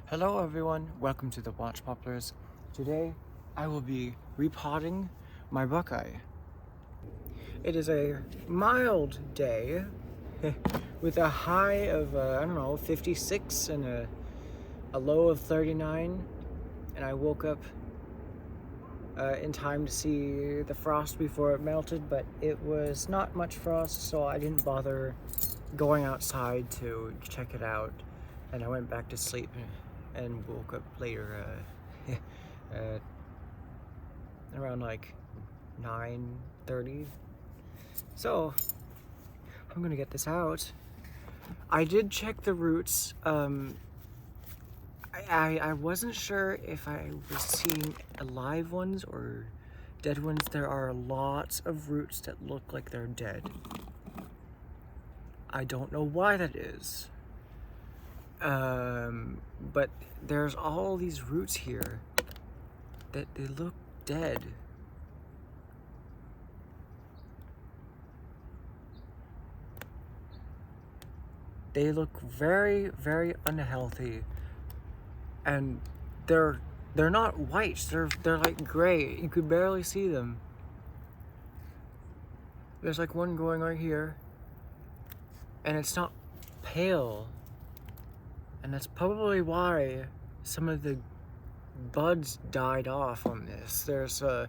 Hello everyone, welcome to the Watch Poplars. Today I will be repotting my buckeye. It is a mild day with a high of, 56 and a low of 39. And I woke up in time to see the frost before it melted, but it was not much frost, so I didn't bother going outside to check it out. And I went back to sleep and woke up later around like 9:30. So I'm gonna get this out. I did check the roots. I wasn't sure if I was seeing alive ones or dead ones. There are lots of roots that look like they're dead. I don't know why that is. But there's all these roots here that they look dead. They look very, very unhealthy, and they're not white. They're like gray. You could barely see them. There's like one going right here, and it's not pale. And that's probably why some of the buds died off on this. There's a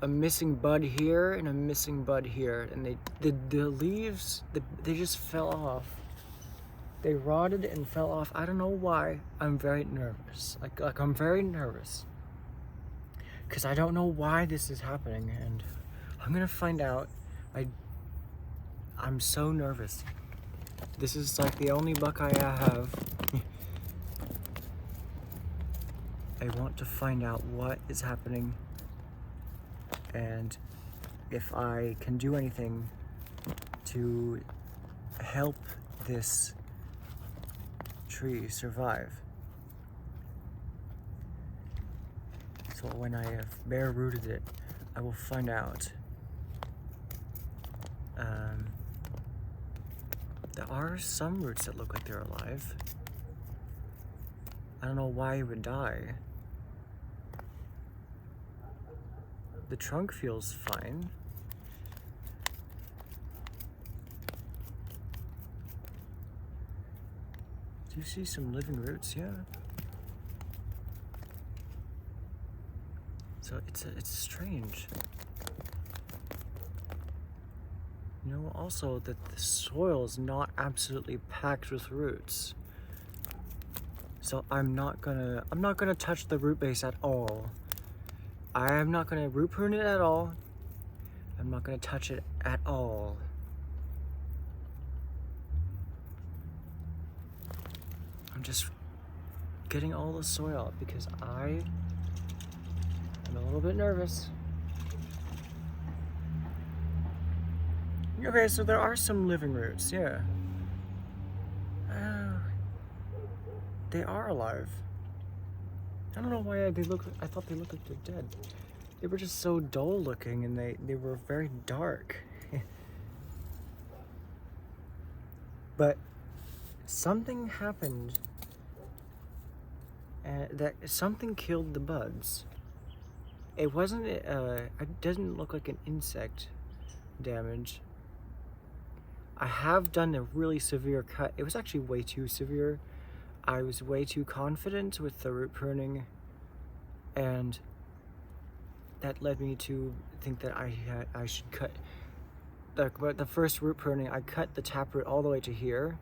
missing bud here and a missing bud here, and the leaves they just fell off. They rotted and fell off. I don't know why. I'm very nervous. Like I'm very nervous because I don't know why this is happening, and I'm gonna find out. I'm so nervous. This is like the only buckeye I have. I want to find out what is happening and if I can do anything to help this tree survive. So when I have bare rooted it, I will find out. There are some roots that look like they're alive. I don't know why it would die. The trunk feels fine. Do you see some living roots? Yeah. So it's strange. You know, also that the soil is not absolutely packed with roots. So I'm not gonna touch the root base at all. I am not gonna root prune it at all. I'm not gonna touch it at all. I'm just getting all the soil out because I'm a little bit nervous. Okay, so there are some living roots, yeah. They are alive. I don't know why I thought they looked like they're dead. They were just so dull looking, and they were very dark. But something happened, that something killed the buds. It wasn't, it doesn't look like an insect damage. I have done a really severe cut. It was actually way too severe. I was way too confident with the root pruning, and that led me to think that I should cut. But the first root pruning, I cut the taproot all the way to here,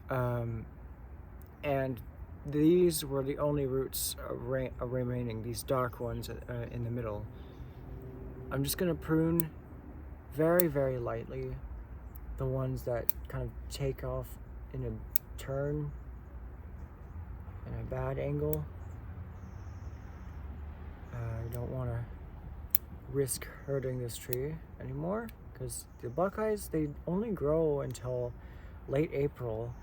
and these were the only roots remaining. These dark ones in the middle. I'm just gonna prune very, very lightly the ones that kind of take off in a turn in a bad angle. I don't want to risk hurting this tree anymore because the buckeyes, they only grow until late April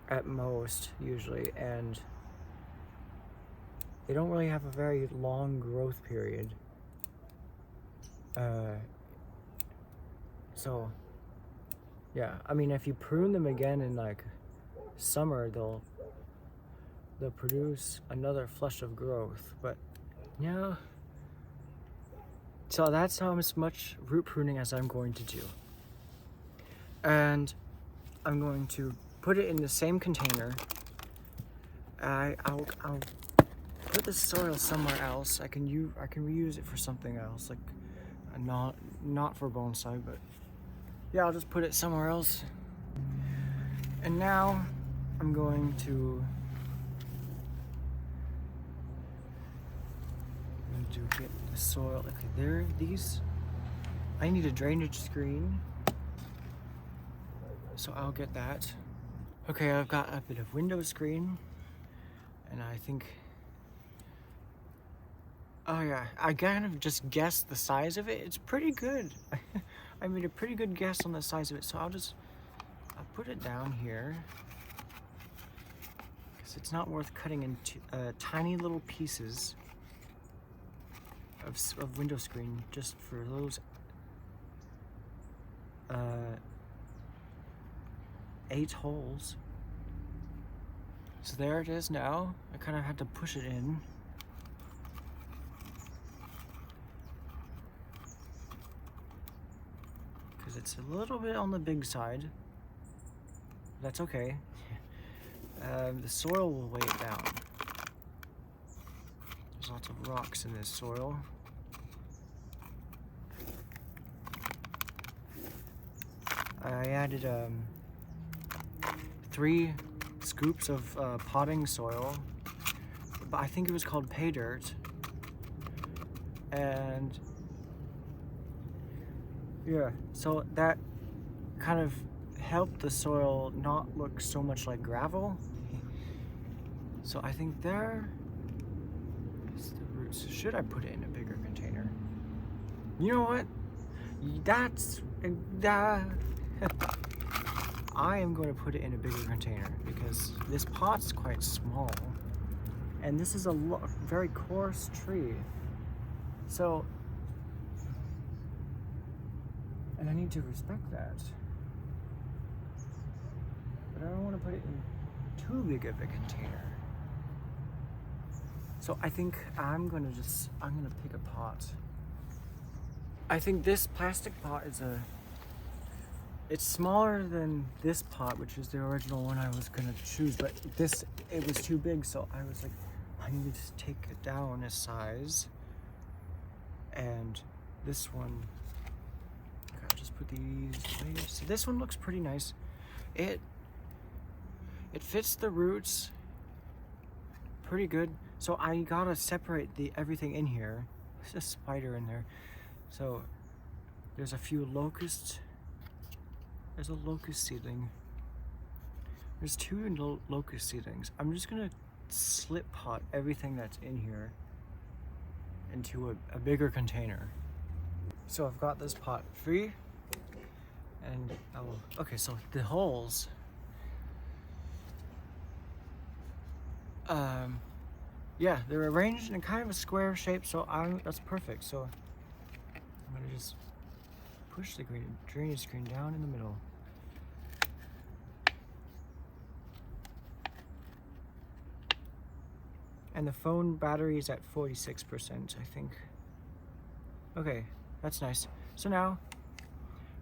at most usually, and they don't really have a very long growth period. So yeah, I mean, if you prune them again in like summer, they'll they'll produce another flush of growth. But yeah, so that's how much root pruning as I'm going to do. And I'm going to put it in the same container. I'll put the soil somewhere else. I can reuse it for something else, like not for bonsai, but yeah, I'll just put it somewhere else. And now I'm going to get the soil. Okay, there. These. I need a drainage screen, so I'll get that. Okay, I've got a bit of window screen, and I think. Oh yeah, I kind of just guessed the size of it. It's pretty good. I made a pretty good guess on the size of it, so I'll put it down here because it's not worth cutting into tiny little pieces of window screen just for those 8 holes. So there it is now. I kind of had to push it in. Because it's a little bit on the big side. That's okay. The soil will weigh it down. There's lots of rocks in this soil. I added 3 scoops of potting soil, but I think it was called pay dirt, and yeah, so that kind of helped the soil not look so much like gravel. So I think there is the roots. Should I put it in a bigger container? You know what? That's I am going to put it in a bigger container because this pot's quite small, and this is a very coarse tree. So, and I need to respect that. But I don't want to put it in too big of a container. So I think I'm gonna pick a pot. I think this plastic pot is it's smaller than this pot, which is the original one I was gonna choose, but it was too big, so I was like, I need to take it down a size. And this one, I'll just put these away. So this one looks pretty nice. It fits the roots pretty good. So I gotta separate everything in here. There's a spider in there. So there's a few locusts. There's a locust seedling. There's 2 locust seedlings. I'm just gonna slip pot everything that's in here into a bigger container. So I've got this pot free, and okay, so the holes, yeah, they're arranged in kind of a square shape, so that's perfect. So I'm gonna just push the drainage screen down in the middle. And the phone battery is at 46%, I think. Okay, that's nice. So now,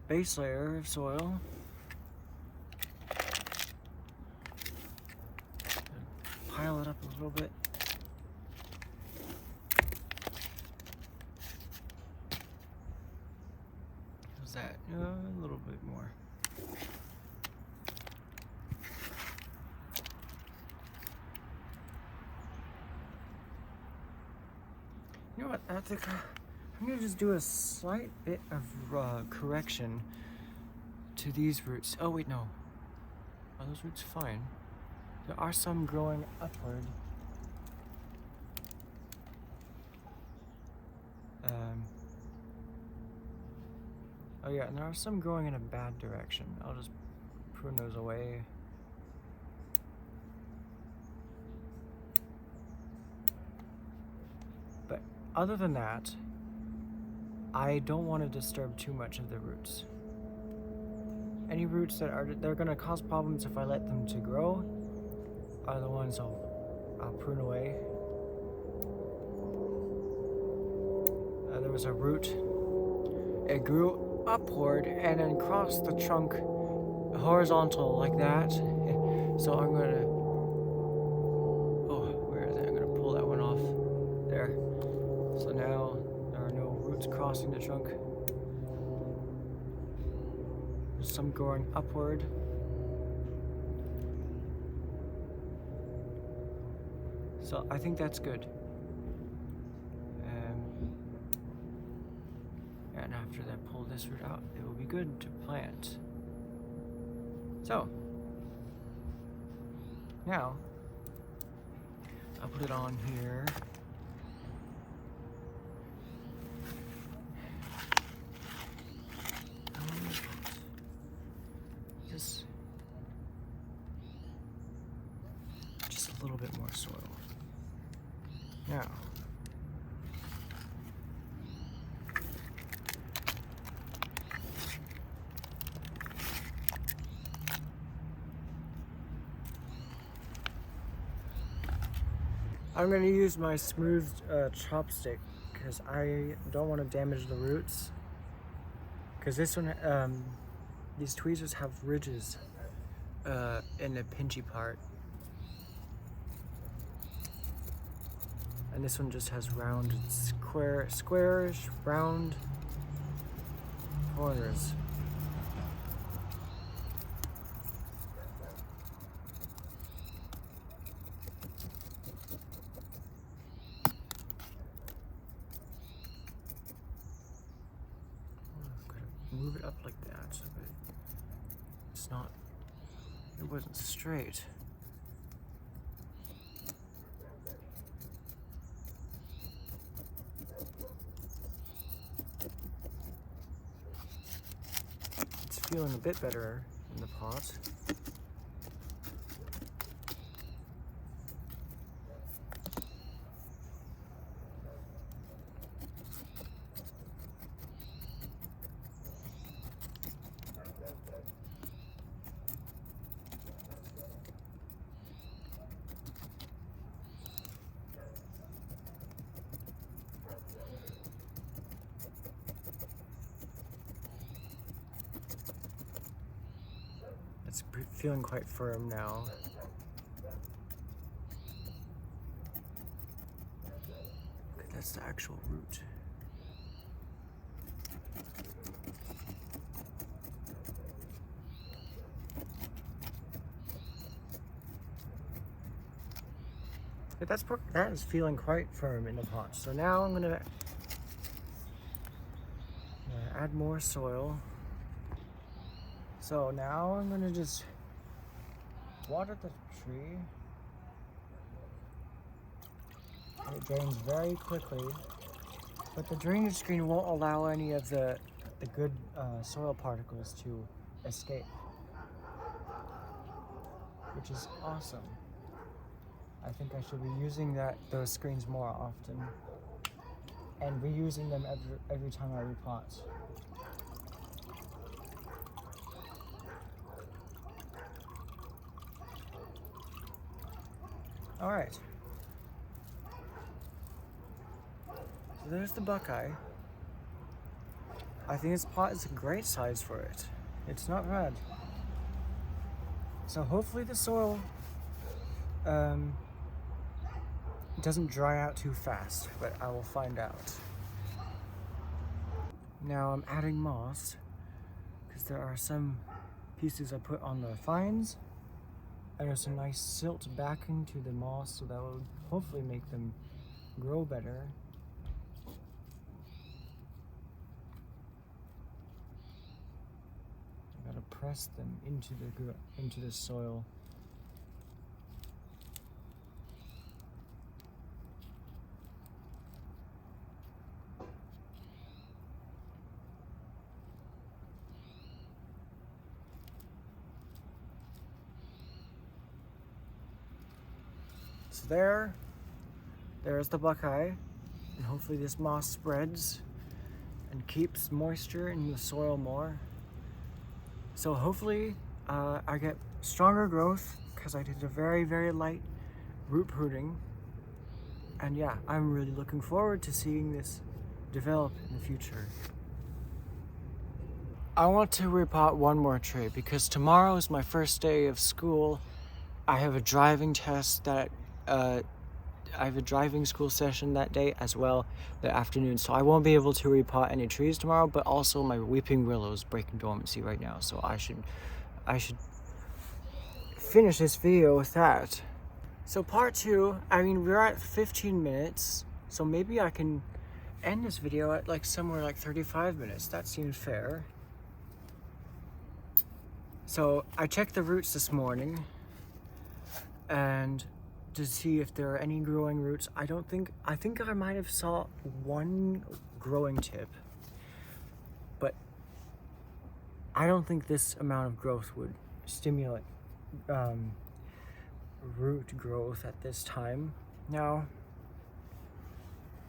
base layer of soil. Pile it up a little bit. How's that? A little bit more. You know what? I think I'm gonna just do a slight bit of correction to these roots. Oh wait, no. Are those roots fine? There are some growing upward. Oh yeah, and there are some growing in a bad direction. I'll just prune those away. But other than that, I don't want to disturb too much of the roots. Any roots that they're gonna cause problems if I let them to grow are the ones I'll I'll prune away. There was a root. It grew upward and then crossed the trunk horizontal like that. So I'm gonna, where is it? I'm gonna pull that one off. There. So now there are no roots crossing the trunk. There's some growing upward. So I think that's good. And after I pull this root out, it will be good to plant. So, now, I'll put it on here. Just a little bit more soil. Now, I'm going to use my smooth chopstick because I don't want to damage the roots. Because this one, these tweezers have ridges in the pinchy part. And this one just has round, squarish, round corners. Move it up like that so that it's not, it wasn't straight. It's feeling a bit better in the pot. It's feeling quite firm now. Okay, that's the actual root. Okay, that is feeling quite firm in the pot. So now I'm gonna add more soil. So now I'm gonna just water the tree. It drains very quickly, but the drainage screen won't allow any of the good soil particles to escape, which is awesome. I think I should be using those screens more often and reusing them every time I repot. All right, so there's the buckeye. I think this pot is a great size for it. It's not bad. So hopefully the soil doesn't dry out too fast, but I will find out. Now I'm adding moss because there are some pieces I put on the fines. And there's some nice silt backing to the moss, so that will hopefully make them grow better. I gotta press them into the soil. So there's the buckeye, and hopefully this moss spreads and keeps moisture in the soil more. So hopefully I get stronger growth because I did a very, very light root pruning. And yeah, I'm really looking forward to seeing this develop in the future. I want to repot one more tree because tomorrow is my first day of school. I have a driving test that, I have a driving school session that day as well, the afternoon. So I won't be able to repot any trees tomorrow, but also my weeping willow is breaking dormancy right now. So I should finish this video with that. So part 2, I mean, we're at 15 minutes, so maybe I can end this video at like somewhere like 35 minutes. That seems fair. So I checked the roots this morning and to see if there are any growing roots. I think I might have saw one growing tip, but I don't think this amount of growth would stimulate root growth at this time. Now,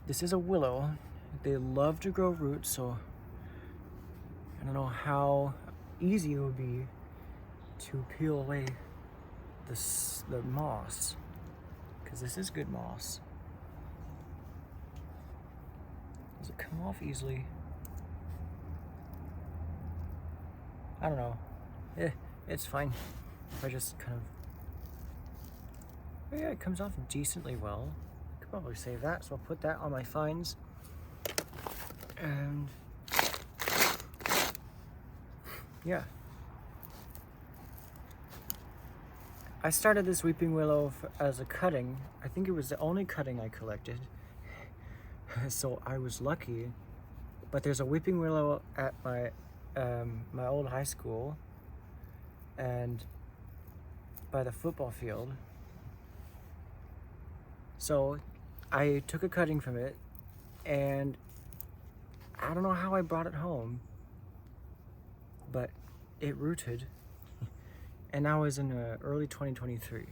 this is a willow. They love to grow roots, so I don't know how easy it would be to peel away the moss, because this is good moss. Does it come off easily? I don't know. It's fine. If I just kind of... Yeah, it comes off decently well. I could probably save that, so I'll put that on my finds. And yeah. I started this weeping willow as a cutting. I think it was the only cutting I collected. So I was lucky. But there's a weeping willow at my my old high school and by the football field. So I took a cutting from it, and I don't know how I brought it home, but it rooted, and I was in early 2023.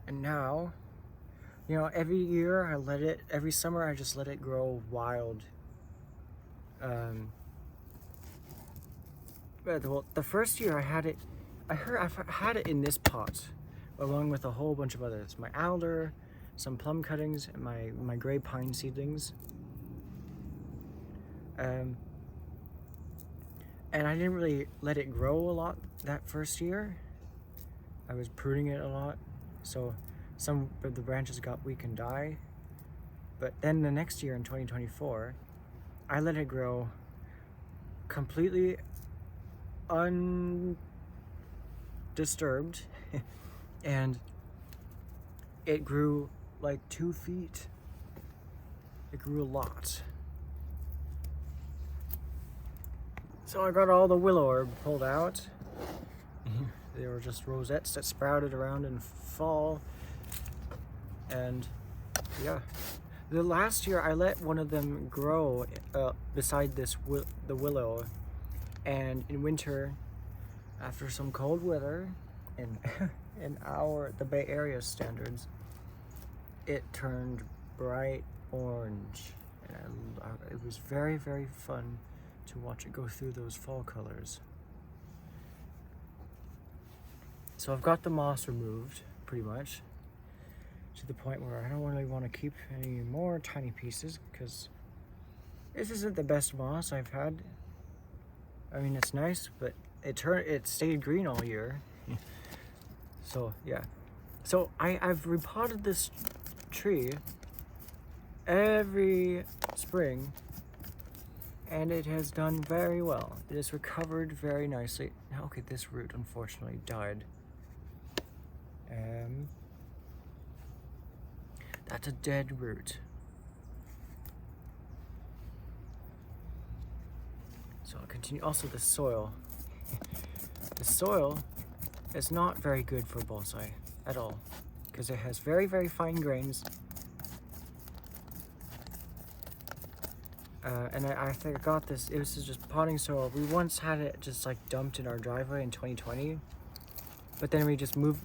And now, you know, every summer I just let it grow wild. Well, the first year I had it in this pot, along with a whole bunch of others. My alder, some plum cuttings, and my gray pine seedlings. And I didn't really let it grow a lot that first year. I was pruning it a lot, so some of the branches got weak and die. But then the next year in 2024, I let it grow completely undisturbed and it grew like 2 feet. It grew a lot. So I got all the willow herb pulled out. They were just rosettes that sprouted around in fall. And yeah, the last year I let one of them grow beside the willow, and in winter, after some cold weather, in the Bay Area standards, it turned bright orange, and it was very, very fun to watch it go through those fall colors. So I've got the moss removed pretty much to the point where I don't really want to keep any more tiny pieces, because this isn't the best moss I've had. I mean, it's nice, but it stayed green all year. So yeah, so I've repotted this tree every spring, and it has done very well. It has recovered very nicely. Now, okay, this root unfortunately died. That's a dead root. So I'll continue. Also, the soil. The soil is not very good for bonsai at all, because it has very, very fine grains. And I think I got this. This is just potting soil. We once had it just like dumped in our driveway in 2020, but then we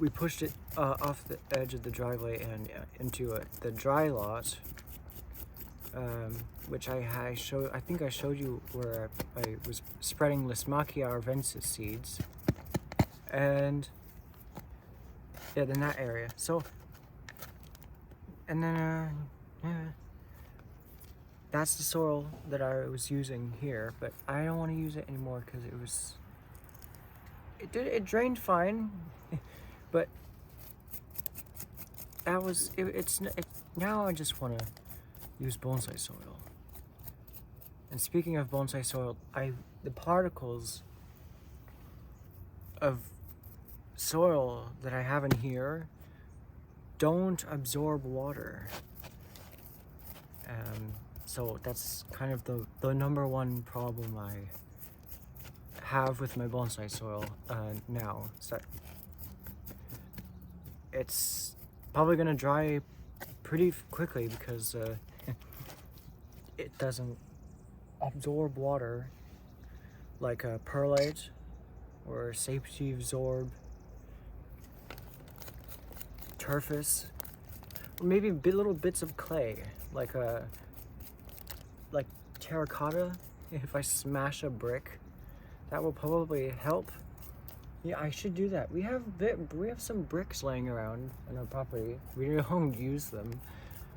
pushed it off the edge of the driveway and into the dry lot. which I think I showed you where I was spreading Lismachia arvensis seeds, and yeah, in that area. So, and then yeah, that's the soil that I was using here, but I don't want to use it anymore because it drained fine, but that was now I just want to use bonsai soil. And speaking of bonsai soil, the particles of soil that I have in here don't absorb water. So that's kind of the number one problem I have with my bonsai soil now. So it's probably gonna dry pretty quickly because it doesn't absorb water like a perlite or safety absorb turfus, or maybe little bits of clay like terracotta. If I smash a brick, that will probably help. Yeah, I should do that. We have some bricks laying around on our property. We don't use them,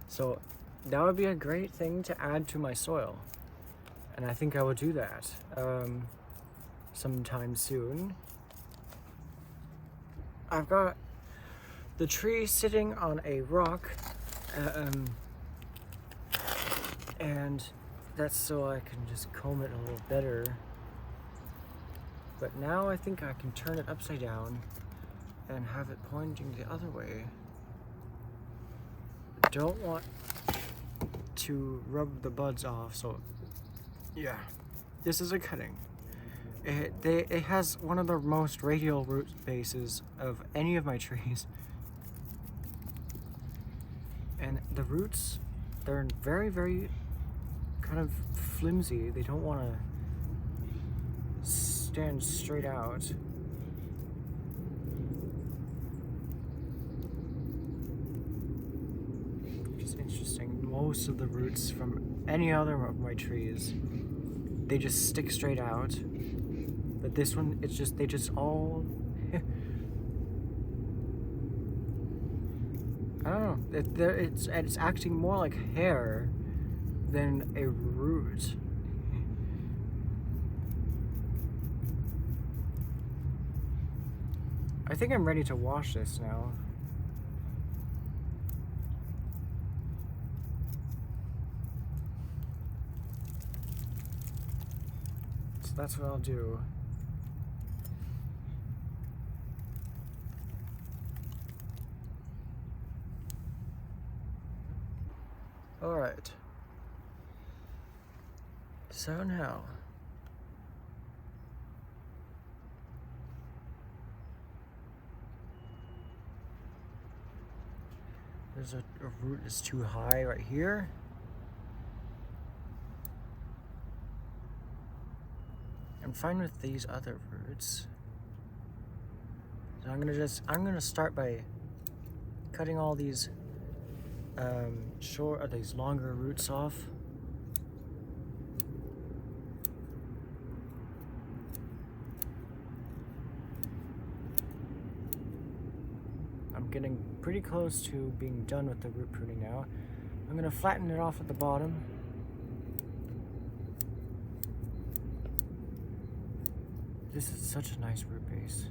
so that would be a great thing to add to my soil, and I think I will do that sometime soon. I've got the tree sitting on a rock, and that's so I can just comb it a little better. But now I think I can turn it upside down and have it pointing the other way. Don't want to rub the buds off, so yeah, this is a cutting. It has one of the most radial root bases of any of my trees. And the roots, they're very, very kind of flimsy. They don't want to stand straight out. Which is interesting. Most of the roots from any other of my trees, they just stick straight out. But this one, they just all I don't know. It's acting more like hair than a root. I think I'm ready to wash this now. So that's what I'll do. All right. So now, there's a root that's too high right here. I'm fine with these other roots. So I'm gonna start by cutting all these these longer roots off. I'm getting pretty close to being done with the root pruning now. I'm gonna flatten it off at the bottom. This is such a nice root base.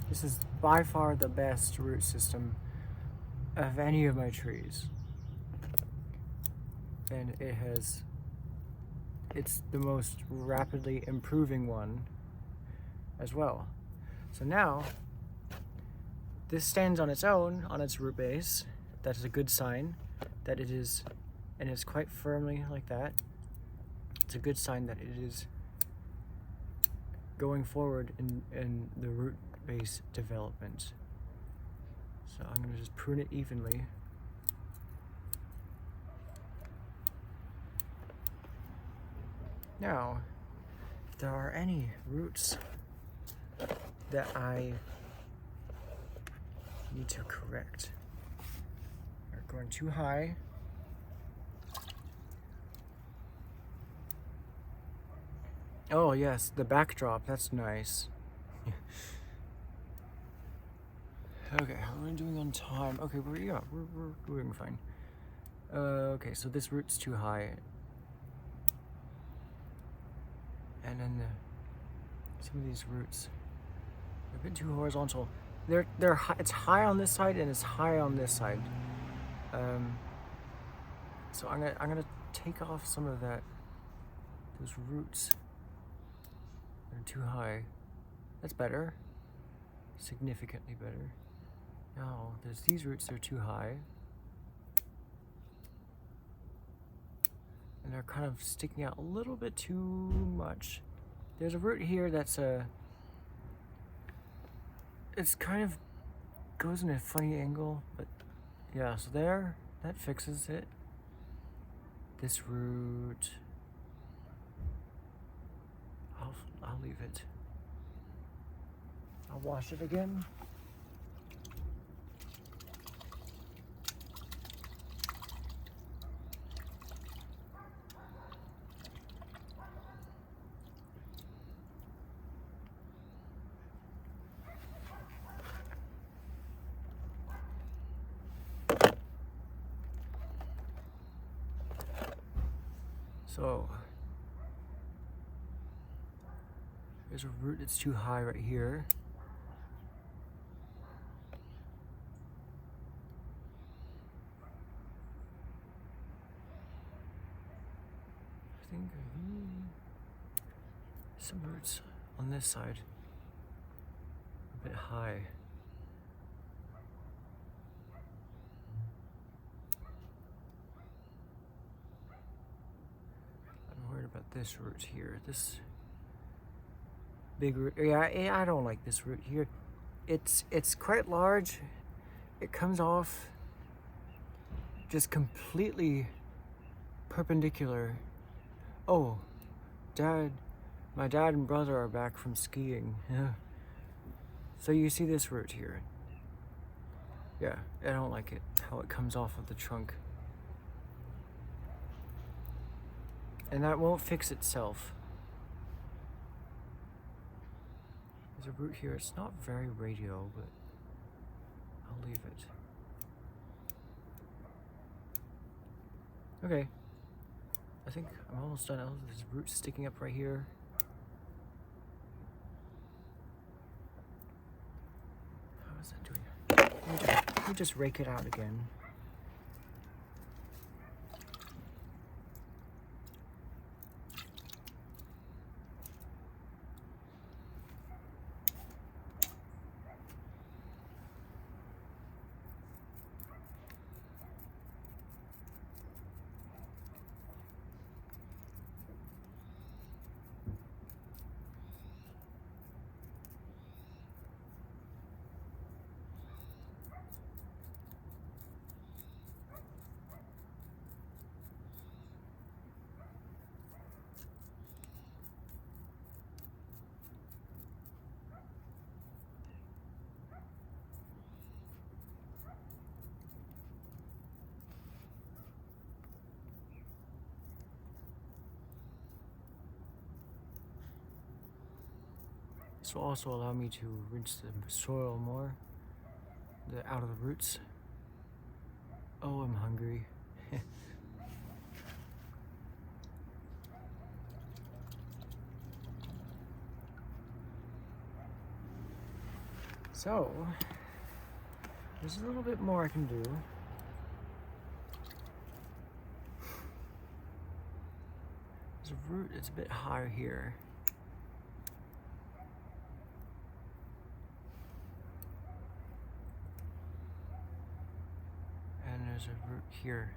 This is by far the best root system of any of my trees. And it's the most rapidly improving one as well. So now, this stands on its own, on its root base. That is a good sign that it is, and it's quite firmly like that. It's a good sign that it is going forward in the root base development. So I'm gonna just prune it evenly. Now, if there are any roots that I need to correct. They're going too high. Oh yes, the backdrop, that's nice. Okay, how are we doing on time? Okay, we're doing fine. Okay, so this root's too high. And then some of these roots are a bit too horizontal. It's high on this side and it's high on this side. So I'm gonna take off some of those roots. They're too high. That's better. Significantly better. Now, there's these roots, they're too high. And they're kind of sticking out a little bit too much. There's a root here that's it's kind of goes in a funny angle, but yeah, so there, that fixes it. This root, I'll leave it. I'll wash it again. So, there's a root that's too high right here. I think some roots on this side a bit high. I'm worried about this root here. This big root. Yeah, I don't like this root here. It's quite large. It comes off just completely perpendicular. Oh, my dad and brother are back from skiing. Yeah. So you see this root here. Yeah, I don't like it, how it comes off of the trunk. And that won't fix itself. There's a root here, it's not very radial, but I'll leave it. Okay. I think I'm almost done. Oh, there's roots sticking up right here. How is that doing? Let me just rake it out again. This will also allow me to rinse the soil more, out of the roots. Oh, I'm hungry. So, there's a little bit more I can do. There's a root, it's a bit higher here. And there's a root here.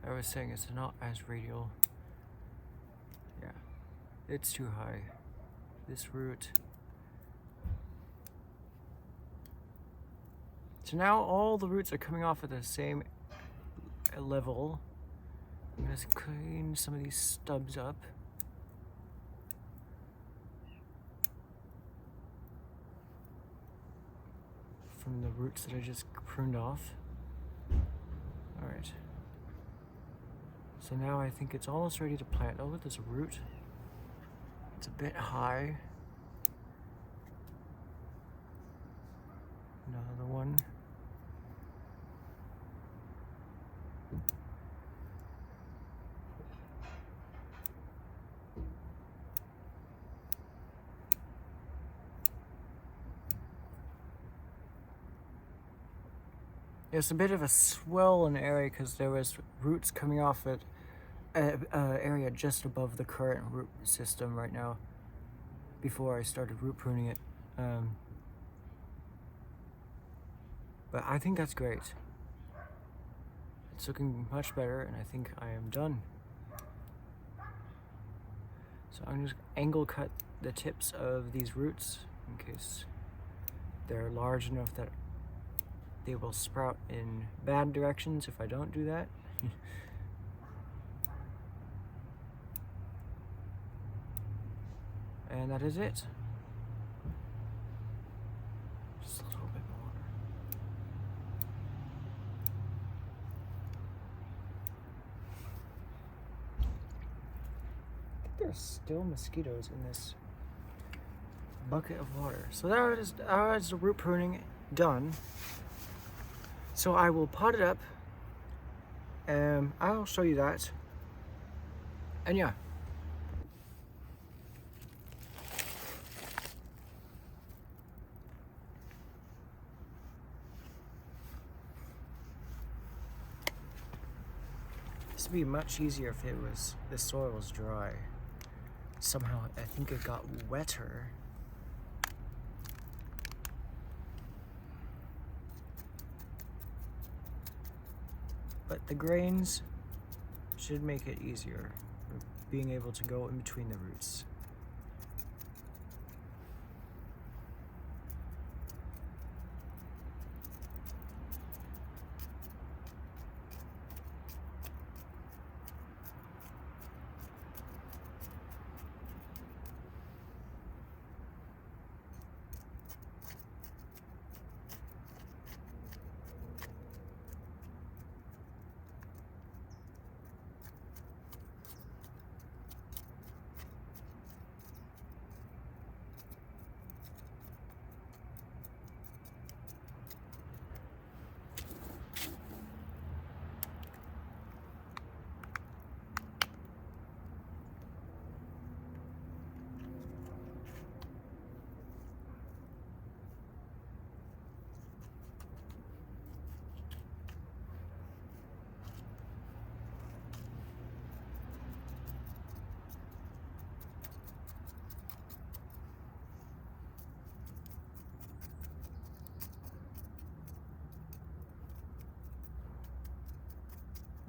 I was saying it's not as radial. Yeah, it's too high. This root. So now all the roots are coming off at the same level. I'm gonna clean some of these stubs up. from the roots that I just pruned off. Alright. So now I think it's almost ready to plant. Oh, look, there's a root. It's a bit high. Another one. It's a bit of a swollen area because there was roots coming off it, area just above the current root system right now. Before I started root pruning it, but I think that's great. It's looking much better, and I think I am done. So I'm just angle cut the tips of these roots in case they're large enough that they will sprout in bad directions if I don't do that. And that is it. Just a little bit more. I think there's still mosquitoes in this bucket of water. So that is the root pruning done. So I will pot it up, and I'll show you that. And yeah. This would be much easier if the soil was dry. Somehow I think it got wetter. But the grains should make it easier, being able to go in between the roots.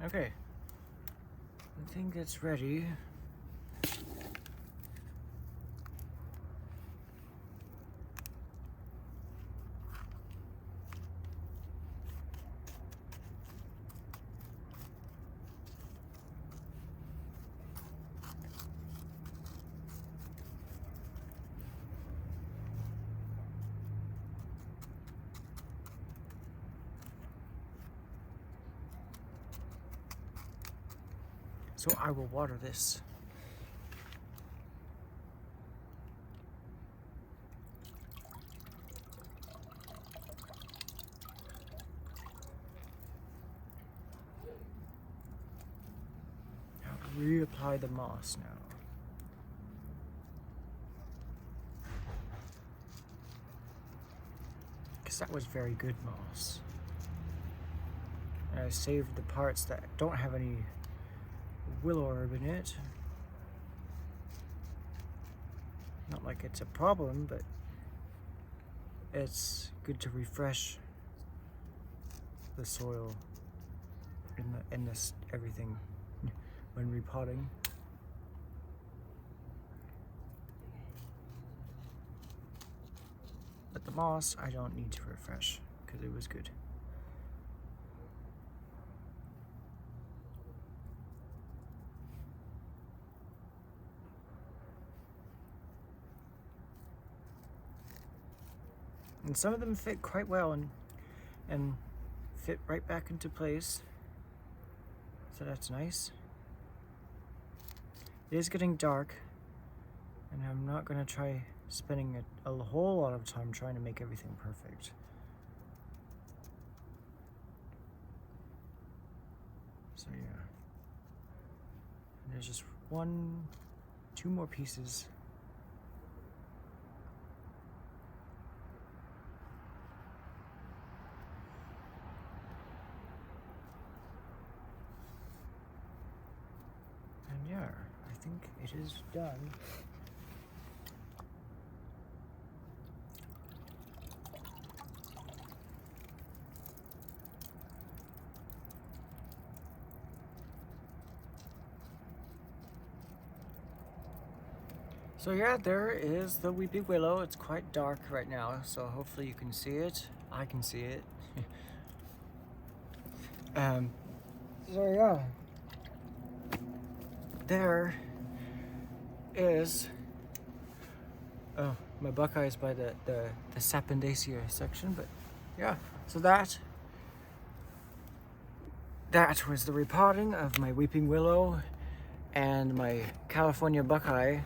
Okay, I think it's ready. So I will water this. I'll reapply the moss now. Because that was very good moss. And I saved the parts that don't have any willow herb in it. Not like it's a problem, but it's good to refresh the soil in this everything when repotting. But the moss I don't need to refresh because it was good. And some of them fit quite well and fit right back into place. So that's nice. It is getting dark, and I'm not gonna try spending a whole lot of time trying to make everything perfect. So yeah. And there's just two more pieces. And yeah, I think it is done. So yeah, there is the weeping willow. It's quite dark right now, so hopefully you can see it. I can see it. So yeah, there is, oh, my buckeye is by the Sapindaceae section, but yeah, so that was the repotting of my weeping willow and my California buckeye.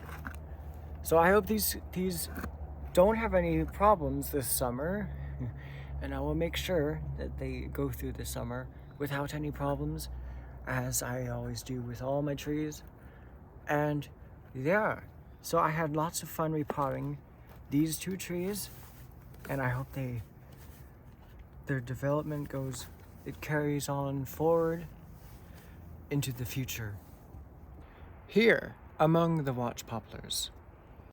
So I hope these don't have any problems this summer, and I will make sure that they go through the summer without any problems, as I always do with all my trees. And yeah, so I had lots of fun repotting these two trees, and I hope their development carries on forward into the future. Here, among the watch poplars.